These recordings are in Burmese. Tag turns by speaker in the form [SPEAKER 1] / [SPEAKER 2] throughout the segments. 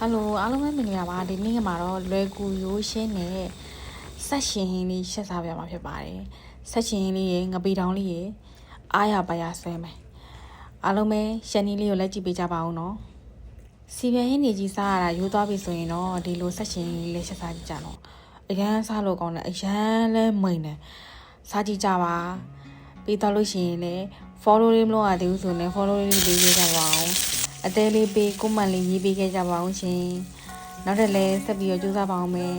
[SPEAKER 1] Hello, alo mấy mình là bà đi nghe mà đó lời cú yếu xe nè sát sinh đi sát sao vậy mà phải bà đấy sát sinh đi ngập bị đau đi ai à bà ya xem mày alo mấy xe đi lấy chỉ bị cha bảo nó si về hết đi chỉ sao là yếu tố bị sôi nó đi lối sát sinh lấy sát sao chỉ nó cái sao lo còn lại sáng lên mày nè sát chỉ cha bà bị tao lối xin nè follow đi luôn à điều số nè follow đi bị cha bảoအသေးလေးပေးကိုမန်လေးရေးပေးခဲ့ကြပါအောင်ရှင်နောက်ထပ်လည်းဆက်ပြီးတော့ကြိုးစားပါအောင်မယ်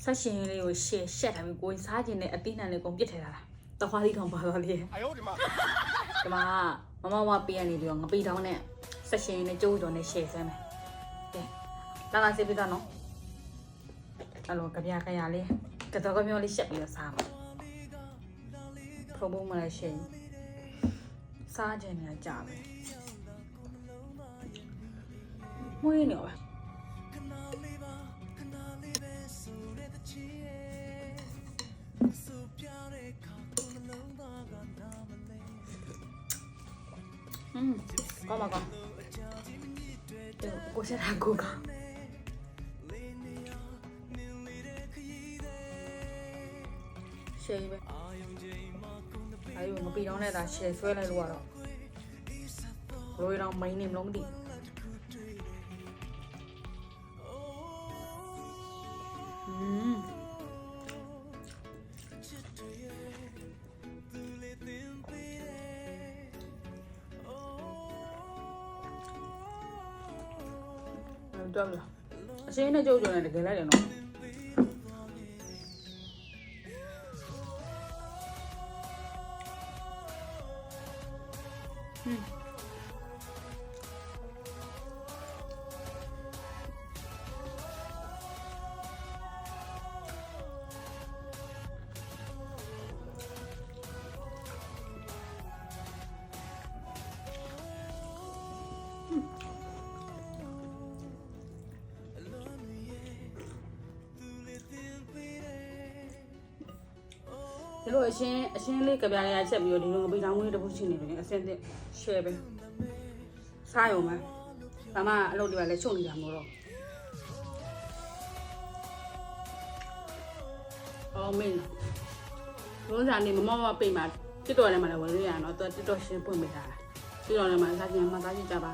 [SPEAKER 1] ဆက်ရှင်လေးကိုရှက်ထားပြီးကိုယ်စားခြင်းနဲ့အတိနှံလေးကုန်ပြစ်ထည့်လာတာတခွားလေးထောင်ပါတော့လေအယောဒီမှာမမပေးရနေပြီးတော့ငပိတောင်းနဲ့ဆက်ရှင်နဲ့ကျိုးတော်နဲ့ရှယ်ဆမ်းမယ်ကဲလာစေပြီးတော့နော်အဲ့လိုကြပြကြရလေးတော်ကမျိုးလေးရှက်ပြီးတော့စားမှာဖရိုဘုံမလားရှင်စားခြင်းနဲ့ကြာပဲမွေးနေပါကောမကောကိုဆက်တာကိုကရှယ်ပဲအဲ့လိုမပြီးတော့နဲ့ဒါရှယ်ဆွဲလိုက်လို့ကတော့ရိုးရောင်မင်းနေမလို့မသိကြောက်လားအရှင်းနဲ့ကြုတ်ကြုံနေတကယ်လိုက်တယ်နော်ဒီလိုအရှင်းလေးကြပြလေးရချက်ပြီးတော့ဒီလိုငပိတောင်းလေးတစ်ခုရှိနေတယ်အစင်းတဲ့ share ပဲစားရုံပဲဒါမှအလုပ်တွေပါလဲချုပ်နေတာမို့တော့အော်မင်းရိုးစားနေမမပိတ်မှာတစ်တော်ထဲမှာလည်းဝင်လို့ရအောင်တော့တစ်တော်ရှင်းပွင့်ပေးတာတစ်တော်ထဲမှာစားကြည့်မှစားကြည့်ကြပါ